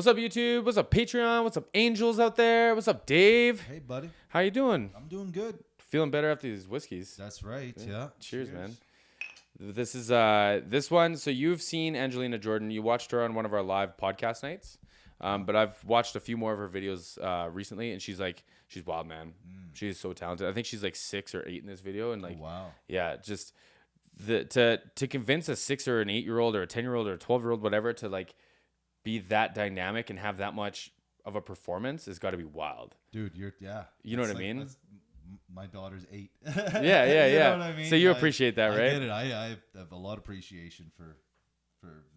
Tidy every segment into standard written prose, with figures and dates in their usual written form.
What's up, YouTube? What's up, Patreon? What's up, angels out there? What's up, Dave? Hey, buddy. How you doing? I'm doing good. Feeling better after these whiskeys. That's right. Yeah. Cheers, man. This is this one. So you've seen Angelina Jordan. You watched her on one of our live podcast nights. But I've watched a few more of her videos recently, and she's wild, man. She's so talented. I think she's like 6 or 8 in this video, and like, wow. Yeah, just to convince a 6 or an 8-year-old or a 10-year-old or a 12-year-old, whatever, to like be that dynamic and have that much of a performance has got to be wild. Dude, You know what I mean? My daughter's 8. Yeah. You know what I mean? So you appreciate that, right? I get it. I have a lot of appreciation for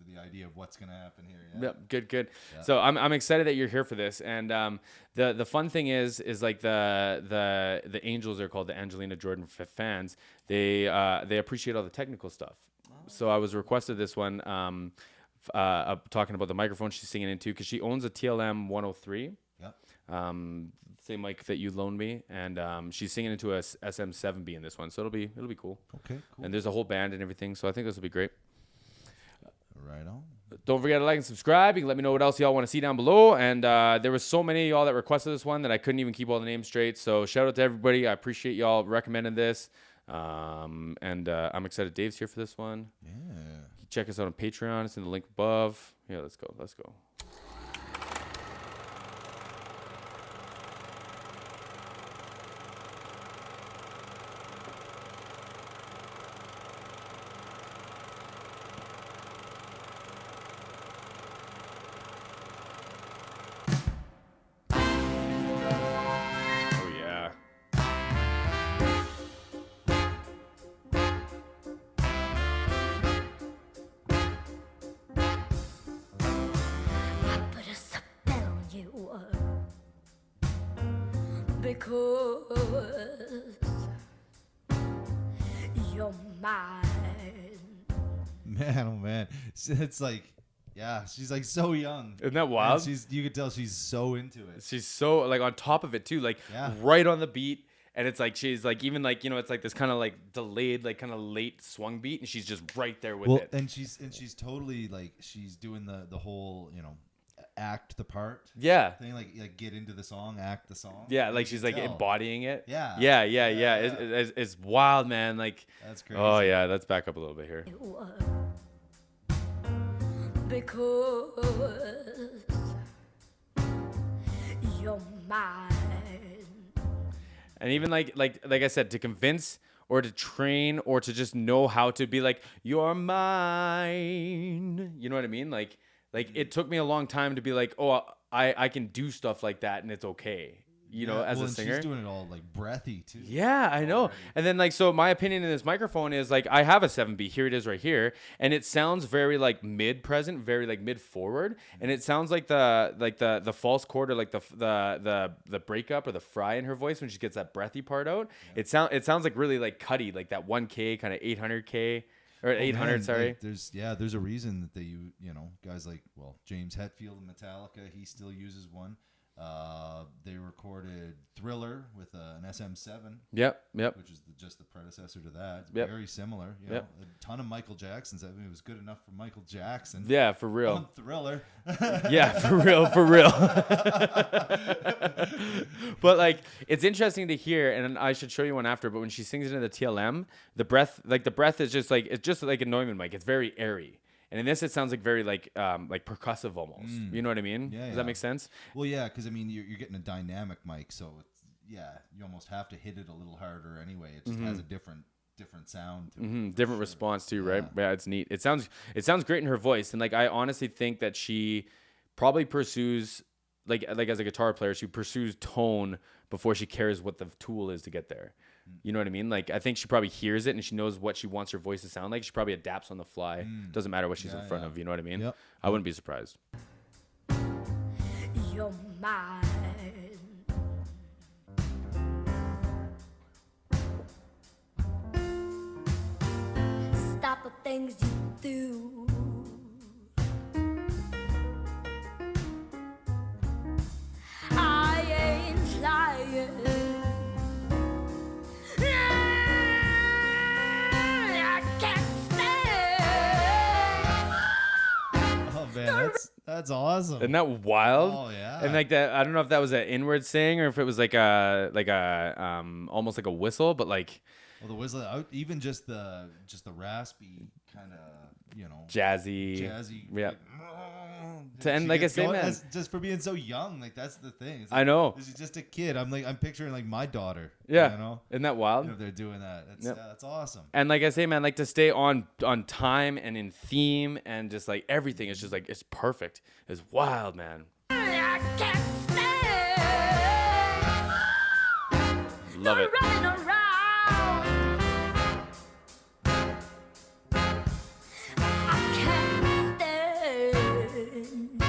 the idea of what's going to happen here. Yeah. Yep, good. Yeah. So I'm excited that you're here for this, and the fun thing is like the angels are called the Angelina Jordan fans. They appreciate all the technical stuff. So I was requested this one, talking about the microphone she's singing into, because she owns a TLM 103. Yeah. Same mic that you loaned me, and she's singing into a SM7B in this one, so it'll be cool. Okay, cool. And there's a whole band and everything, so I think this will be great. Right on. Don't forget to like and subscribe. You can let me know what else y'all want to see down below. And there was so many of y'all that requested this one that I couldn't even keep all the names straight. So shout out to everybody. I appreciate y'all recommending this. I'm excited Dave's here for this one. Yeah. Check us out on Patreon. It's in the link above. Yeah, let's go. Oh, yeah. I put a spell on you because you're mine. Man, oh man. It's like, yeah, she's like so young. Isn't that wild? And you could tell she's so into it. She's so like on top of it too, like right on the beat. And it's like she's like even like, you know, it's like this kind of like delayed, like kind of late swung beat, and she's just right there with it. And she's totally like she's doing the whole, you know, act the part. Yeah. Thing, like get into the song, act the song. Yeah, like she's like embodying it. Yeah. Yeah. It's wild, man. Like That's crazy. Oh yeah, let's back up a little bit here. Because you're mine. And even like I said, to convince or to train or to just know how to be like, you're mine. You know what I mean? Like it took me a long time to be like, oh, I can do stuff like that and it's okay. You know, as a singer. She's doing it all like breathy too. Yeah, I know. And then like, so my opinion in this microphone is like, I have a 7B. Here it is right here. And it sounds very like mid present, very like mid forward. And it sounds like the false chord or like the breakup or the fry in her voice when she gets that breathy part out. Yeah. It sounds like really like cutty, like that 1K kind of 800K. Or 800, man, sorry. Like, there's a reason that they you know, guys like, well, James Hetfield and Metallica, he still uses one. They recorded Thriller with an SM7. Yep. Which is just the predecessor to that. It's very similar. You know, a ton of Michael Jackson's. I mean, it was good enough for Michael Jackson. Yeah, for real. On Thriller. Yeah, for real. But like, it's interesting to hear, and I should show you one after. But when she sings it in the TLM, the breath is just like, it's just like a Neumann mic. It's very airy. And in this, it sounds like very like percussive almost. You know what I mean? Yeah. Does that make sense? Well, yeah, because I mean, you're getting a dynamic mic, so it's, you almost have to hit it a little harder anyway. It just has a different sound to it. Different response too, right? Yeah, it's neat. It sounds great in her voice, and like I honestly think that she probably pursues like as a guitar player, she pursues tone before she cares what the tool is to get there. You know what I mean? Like, I think she probably hears it and she knows what she wants her voice to sound like. She probably adapts on the fly. Doesn't matter what she's in front of. You know what I mean? Yep. I wouldn't be surprised. You're mine. Stop the things you do. I ain't lying. That's awesome. Isn't that wild? Oh yeah. And like that, I don't know if that was an inward saying or if it was like a almost like a whistle, but like well, the whistle, even just the raspy kind of, jazzy. Yeah. Like, And she like I gets say, going, man, just for being so young, like that's the thing. It's I like, know. This is just a kid. I'm picturing like my daughter. Yeah. Isn't that wild? If they're doing that, that's awesome. And like I say, man, like to stay on time and in theme and just like everything is just like it's perfect. It's wild, man. I can't stand Love it. running around. I can't stand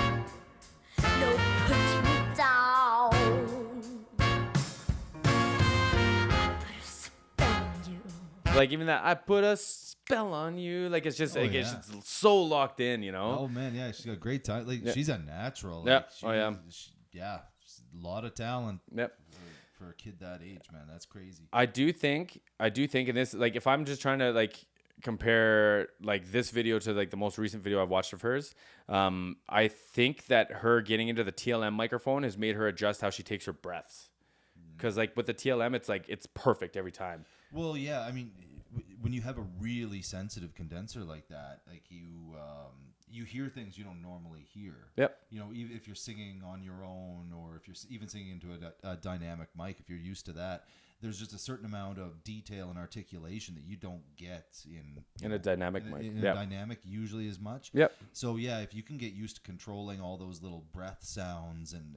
no put me down. I put a spell on you. Like even that, I put a spell on you. Like it's just Oh, like yeah. it's just so locked in, you know. Oh man, yeah, she's got great talent. Like Yeah. she's a natural. Yeah. Like, Oh, yeah. Yeah, she's a lot of talent Yep. for a kid that age, man. That's crazy. I do think in this, like if I'm just trying to like compare like this video to like the most recent video I've watched of hers, I think that her getting into the TLM microphone has made her adjust how she takes her breaths. Because like with the TLM, it's like it's perfect every time. Well, yeah, I mean, when you have a really sensitive condenser like that, like you hear things you don't normally hear. Yep. Even if you're singing on your own, or if you're even singing into a dynamic mic, if you're used to that, there's just a certain amount of detail and articulation that you don't get In a dynamic mic. In Yep. a dynamic usually as much. Yep. So yeah, if you can get used to controlling all those little breath sounds and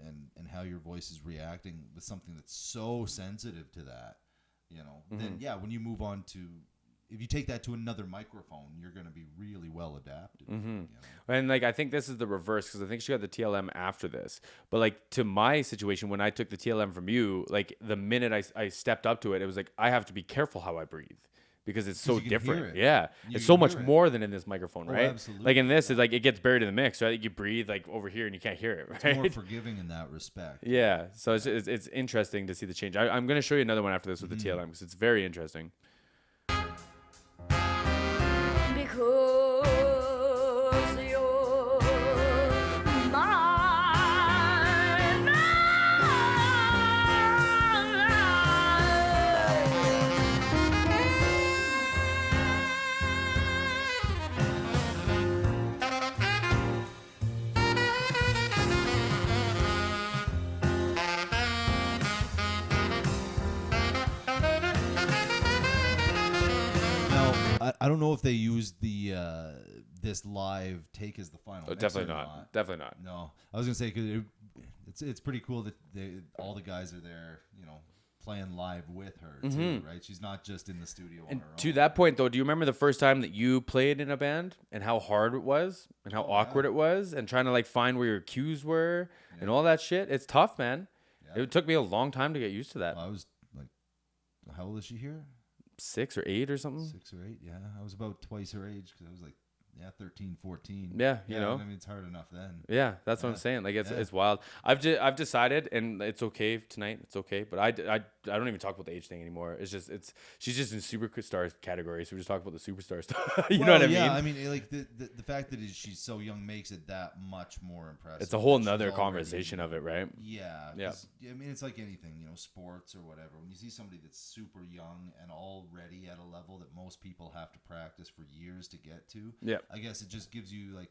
how your voice is reacting with something that's so sensitive to that, then yeah, when you move on to, if you take that to another microphone, you're going to be really well adapted. And like I think this is the reverse because I think she got the TLM after this. But like to my situation, when I took the TLM from you, like the minute I stepped up to it, it was like I have to be careful how I breathe because it's so you can hear different. it. Yeah, You it's so can much hear it. more than in this microphone, Oh, right? absolutely. Like in this, it's like it gets buried in the mix, right? Like you breathe like over here and you can't hear it, right? It's more forgiving in that respect. Yeah, so it's interesting to see the change. I'm going to show you another one after this with the TLM because it's very interesting. Because you're mine. Now, I don't know if they used the this live take as the final. mix Definitely or not. Definitely not. No, I was gonna say because it's pretty cool that all the guys are there, playing live with her too, right? She's not just in the studio on And her own. to that point, though, do you remember the first time that you played in a band and how hard it was and how awkward it was and trying to like find where your cues were and all that shit? It's tough, man. Yeah. It took me a long time to get used to that. I was like, how old is she here? 6 or 8 or something. 6 or 8. Yeah, I was about twice her age because I was like, 13, 14. Yeah, you know. I mean, it's hard enough then. Yeah, that's what I'm Yeah. saying. Like it's Yeah. it's wild. I've decided, and it's okay tonight. It's okay, but I don't even talk about the age thing anymore. It's just she's just in superstar category, so we just talk about the superstar stuff. You know what I mean? Yeah, I mean, like the fact that she's so young makes it that much more impressive. It's a whole that she's nother already- conversation of it, right? Yeah, Yeah. 'cause, I mean, it's like anything, sports or whatever. When you see somebody that's super young and already at a level that most people have to practice for years to get to, Yeah. I guess it just gives you like,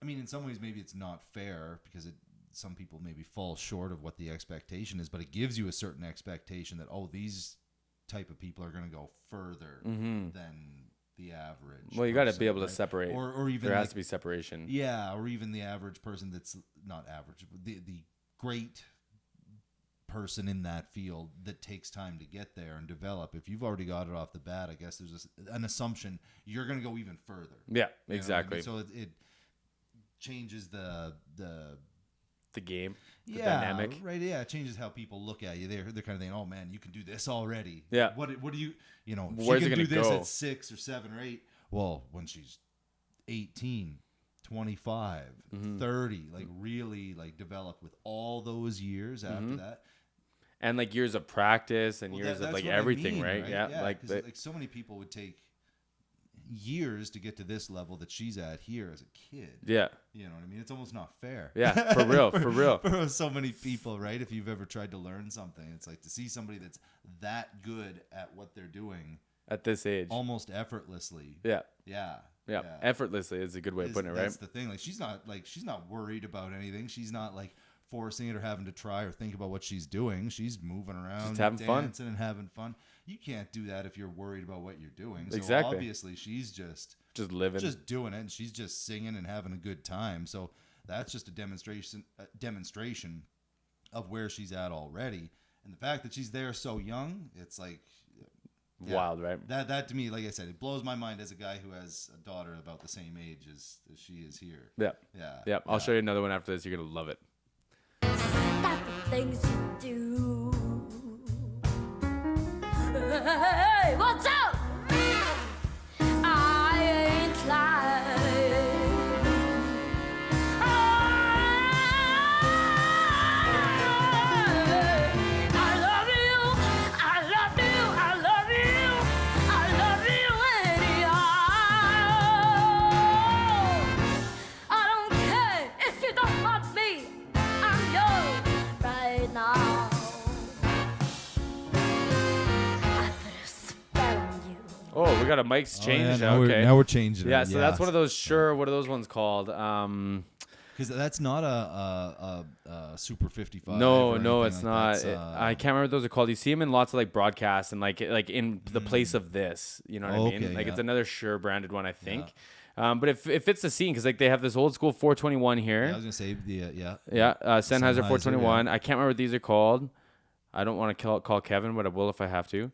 I mean, in some ways maybe it's not fair because some people maybe fall short of what the expectation is, but it gives you a certain expectation that, these type of people are going to go further than the average. Well, you got to person, be able to right? separate. or even there has like- to be separation. yeah, or even the average person that's not average, but the great person in that field that takes time to get there and develop. If you've already got it off the bat, I guess there's an assumption you're going to go even further. Yeah, You know what I mean? exactly. So it changes the The game, the yeah, dynamic. right? Yeah, it changes how people look at you. They're kind of thinking, "Oh man, you can do this already." Yeah. What do you if Where's she it can do gonna this go? at 6 or 7 or 8? Well, when she's 18, 25, Mm-hmm. 30, like really like developed with all those years after that. And like years of practice and Well, years of that's like what I everything, mean, right? Yeah, 'cause, like like so many people would take years to get to this level that she's at here as a kid. Yeah. You know what I mean? It's almost not fair. Yeah, for real, for real. For so many people, right? If you've ever tried to learn something, it's like to see somebody that's that good at what they're doing At this age. almost effortlessly. Yeah. Yeah. Yeah. Effortlessly is a good way of putting it, right? That's the thing. Like she's not worried about anything. She's not like forcing it or having to try or think about what she's doing. She's moving around, Just having fun. dancing and having fun. You can't do that if you're worried about what you're doing. So Exactly. obviously she's just living. just doing it, and she's just singing and having a good time. So that's just a demonstration of where she's at already. And the fact that she's there so young, it's like wild, right? That to me, like I said, it blows my mind as a guy who has a daughter about the same age as she is here. Yeah. Yeah. Yeah. I'll show you another one after this. You're going to love it. Stop the things you do. Hey, what's up? I ain't lying. I love you. I love you. I love you. I love you anyhow. I don't care if you don't want me. I'm yours right now. I put a spell on you. Oh, we got a mic's change. now Okay. now we're changing. Yeah, it. so that's one of those. Sure, what are those ones called? Because that's not a Super 55. No, or no, anything it's like not. that. It's, I can't remember what those are called. You see them in lots of like broadcasts and like in the place of this. You know what I mean? Okay, Like yeah. it's another Shure branded one, I think. But if it fits the scene, because like they have this old school 421 here. I was gonna say Sennheiser Sennheiser, 421. I can't remember what these are called. I don't want to call Kevin, but I will if I have to.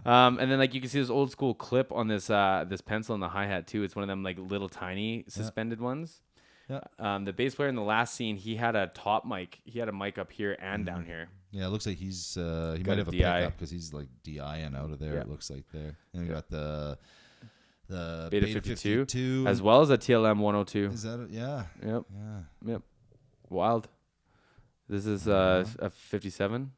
And then like you can see this old school clip on this this pencil in the hi-hat too. It's one of them like little tiny suspended ones. Yeah. The bass player in the last scene, he had a top mic. He had a mic up here and down here. Yeah, it looks like he's he Got might a have a DI. pickup because he's like DIing out of there. Yeah. It looks like there. And we got the Beta 52, as well as a TLM 102. Is that it? Yeah. Yep. Yeah. Yep. Wild. This is a 57.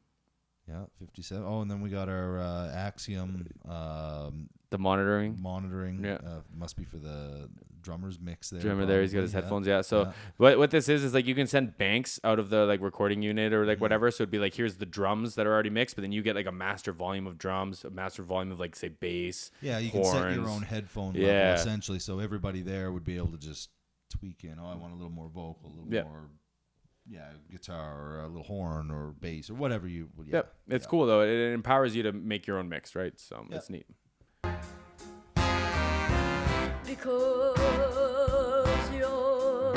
Yeah. 57. Oh, and then we got our Axiom The monitoring. monitoring. Yeah. Must be for the drummer's mix there. Drummer there, he's got his probably. headphones. Yeah. So Yeah. what this is like you can send banks out of the like recording unit or like whatever. So it'd be like here's the drums that are already mixed, but then you get like a master volume of drums, a master volume of like say bass. Yeah, you horns. can set your own headphone Yeah. level essentially, so everybody there would be able to just tweak in. Oh, I want a little more vocal, a little more, guitar or a little horn or bass or whatever you. Yeah, Yep. It's cool though. It empowers you to make your own mix, right? So it's neat. Because you're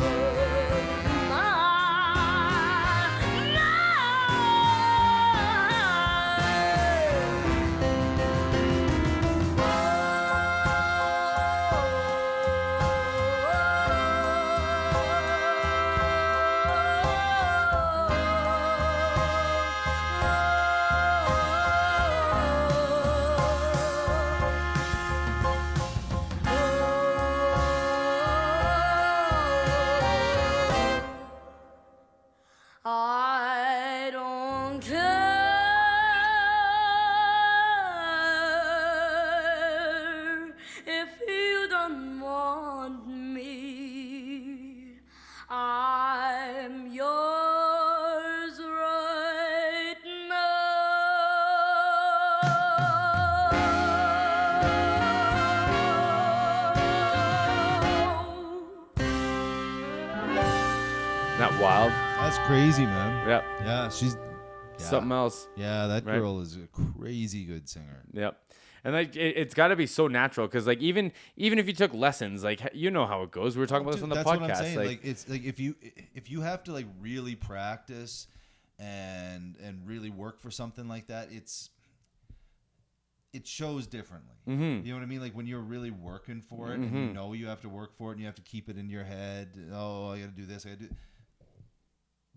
I don't care if you don't want me. I'm yours right now. Not wild. That's crazy, man. Yep. Yeah, she's Something else. Yeah, that Right? girl is a crazy good singer. Yep. And like it's got to be so natural because like even if you took lessons, like you know how it goes. We were talking about this on the That's podcast. what I'm saying. Like, Like it's like if you have to like really practice and really work for something like that, it shows differently. You know what I mean? Like when you're really working for it and you know you have to work for it and you have to keep it in your head. Oh, I got to do this. I got to do.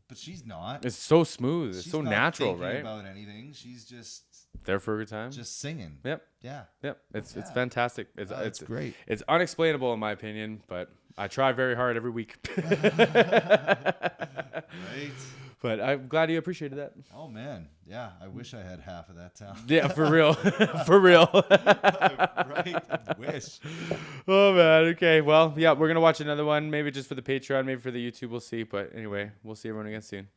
But she's not. it's so smooth. It's She's so not natural, thinking right? About anything. She's just There for a good time. singing. Yep. Yeah. Yep. It's fantastic. It's great. It's unexplainable in my opinion, but I try very hard every week. Right. But I'm glad you appreciated that. Oh man, yeah. I wish I had half of that talent. Yeah, for real. For real. Right? I wish. Oh man. Okay. Well, yeah, we're gonna watch another one. Maybe just for the Patreon, maybe for the YouTube. We'll see. But anyway, we'll see everyone again soon.